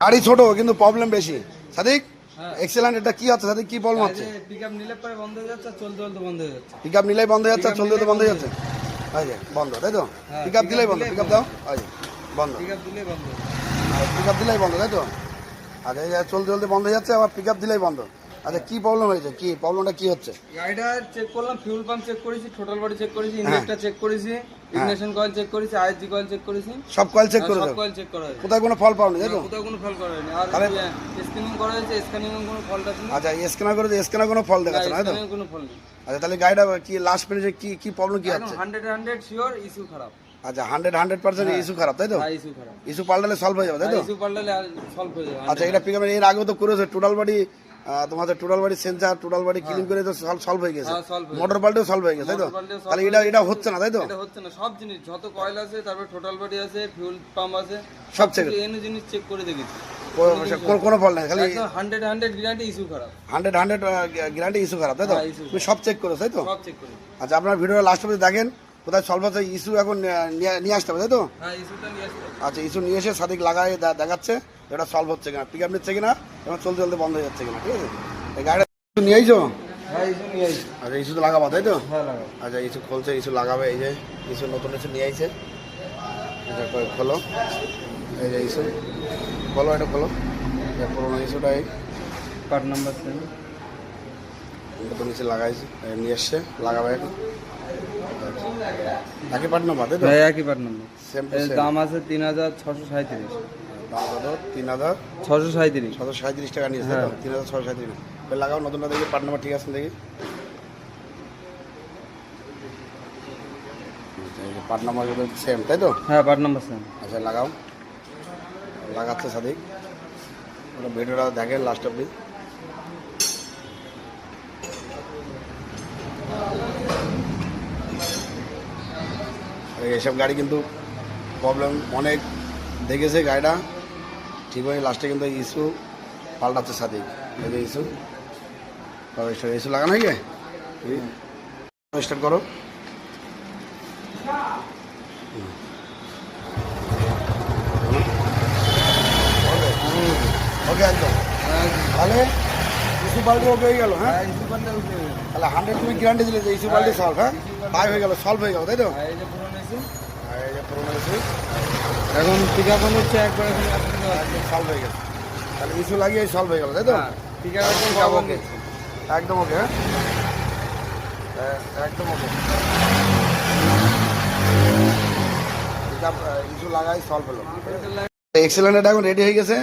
গাড়ি ছোট কিন্তু প্রবলেম বেশি। সাদিক এক্সেলেন্ট, এটা কি হচ্ছে সাদিক, কি প্রবলেম হচ্ছে? পিকআপ নিলে পরে বন্ধ হয়ে যাচ্ছে, চলতে চলতে বন্ধ হয়ে যাচ্ছে। পিকআপ নিলেই বন্ধ হয়ে যাচ্ছে, চলতে চলতে বন্ধ হয়ে যাচ্ছে। এই যে বন্ধ, তাই তো? পিকআপ দিলেই বন্ধ, পিকআপ দাও, এই যে বন্ধ, পিকআপ দিলেই বন্ধ। পিকআপ দিলেই বন্ধ, তাই তো? আচ্ছা, এই যে চলতে চলতে বন্ধ হয়ে যাচ্ছে, আবার পিকআপ দিলেই বন্ধ। আচ্ছা, কি প্রবলেম হয়েছে, কি প্রবলেমটা কি হচ্ছে? গাড়িটা চেক করলাম, ফিউল পাম্প চেক করেছি, টোটাল বডি চেক করেছি, ইঞ্জেক্টর চেক করেছি, ইগনিশন কয়েল চেক করেছি, আইএসজি কয়েল চেক করেছি, সব কয়েল চেক করে সব দাও, কয়েল চেক করা হয়েছে। কোথায় কোনো ফল পাওনি, তাই তো? কোথাও কোনো ফল করা হয়নি। আর স্ক্যানিং করা হয়েছে, স্ক্যানিং এ কোনো ফলটা ছিল। আচ্ছা, স্ক্যানার করে স্ক্যানার কোনো ফল দেখাচ্ছে না, তাই তো? স্ক্যানিং কোনো ফল নেই। আচ্ছা, তাহলে গাড়িটা কি লাস্ট মিনিটে কি কি প্রবলেম কি একদম হচ্ছে? 100% শিওর ইস্যু খারাপ। আচ্ছা, 100% ইস্যু খারাপ, তাই তো? হ্যাঁ, ইস্যু খারাপ। ইস্যু পাল্টালে সলভ হয়ে যাবে, তাই তো? ইস্যু পাল্টালে সলভ হয়ে যাবে। আচ্ছা, এটা পিকআপ এর আগেও তো করেছে, টোটাল বডি তোমাদের total body sensor, total body clean করে তো সলভ হয়ে গেছে, হ্যাঁ, solve হয়ে মোটর পাল্টেও সলভ হয়ে গেছে, তাই তো? মোটর পাল্টেও solve তাহলে এটা হচ্ছে না, তাই তো? এটা হচ্ছে না, সব জিনিস যত কয়েল আছে, তারপর টোটাল বডি আছে, ফিউল পাম্প আছে, সব চেক, এনে জিনিস চেক করে দেখেছি, কোনো ফল নাই, খালি একদম 100% গ্যারান্টি ইস্যু খারাপ। 100 গ্যারান্টি ইস্যু খারাপ, তাই তো? হ্যাঁ, issue তুমি সব চেক করেছো, তাই তো? সব চেক করে। আচ্ছা, আপনার ভিডিওটা লাস্ট অবধি দেখেন, কোথায় সলভ হচ্ছে। ইস্যু এখন নিয়ে আসতে হবে, তাই তো? হ্যাঁ, ইস্যুটা নিয়ে আসতে হবে। আচ্ছা, ইস্যু নিয়ে এসে সাদিক লাগায় দেখাচ্ছে এটা সলভ হচ্ছে কিনা, পিকআপ নিচ্ছে কিনা, এবং চলতে চলতে বন্ধ হয়ে যাচ্ছে কিনা, ঠিক আছে? এই গাড়িটা নিয়ে আইছো? হ্যাঁ, ইস্যু নিয়ে আসি। আচ্ছা, ইস্যু তো লাগাবো, তাই তো? হ্যাঁ, লাগাও। আচ্ছা, ইস্যু খুলছে, ইস্যু লাগাবে, এই যে ইস্যু নতুন ইস্যু নিয়ে আইছে, এটা খোলো, এই যে ইস্যু খোলো, এটা খোলো, এটা পুরোনো ইস্যুটা এই কার্ড নাম্বার সেম। নতুন ইস্যু লাগাইছে, নিয়ে এসছে, লাগাবে এখন। একই পার্ট নাম্বার, তাই তো? হ্যাঁ, একই পার্ট নাম্বার। সেম টু এর সেম। দাম আছে 3637। দাম কত? 637। 3637 টাকা নিয়েছে, তাই তো? 3637। লাগাও নতুনটা, দেখি পার্ট নাম্বার ঠিক আছে দেখি। পার্ট নাম্বার সেম, তাই তো? হ্যাঁ, পার্ট নাম্বার সেম। আচ্ছা, লাগাও, লাগাচ্ছে সাদিক, ওটা ভিডিওটা দেখেন লাস্ট অব্দি। এইসব গাড়ি কিন্তু প্রবলেম অনেক দেখেছে, গাড়িটা ঠিক হয় লাস্টে কিন্তু ইস্যু পাল্টাচ্ছে সাদিক, এই যে ইস্যু ইস্যু লাগানো হয়ে গিয়ে স্টার্ট করো। ওকে, একদম তাহলে ইস্যু পাল্টে ওকে হয়ে গেল। হ্যাঁ, ইস্যু পাল্টে উঠে গেছে। তাহলে 100 তুমি গ্যারান্টি দিলে যে ইস্যু পাল্টে সলভ। হ্যাঁ, তাই হয়ে গেল, সলভ হয়ে গেল, তাই তো? এই যে পুরনো ইস্যু, এই যে পুরোনো ইস্যু এখন পিকআপ হচ্ছে একবার, এখন একদম সলভ হয়ে গেছে, তাহলে ইস্যু লাগিয়ে সলভ হয়ে গেল, তাই তো? পিকআপ সব ওকে, একদম ওকে। হ্যাঁ, একদম ওকে, ইস্যু লাগাই সলভ হলো। এক্সেলেন্ট, এখন রেডি হয়ে গেছে।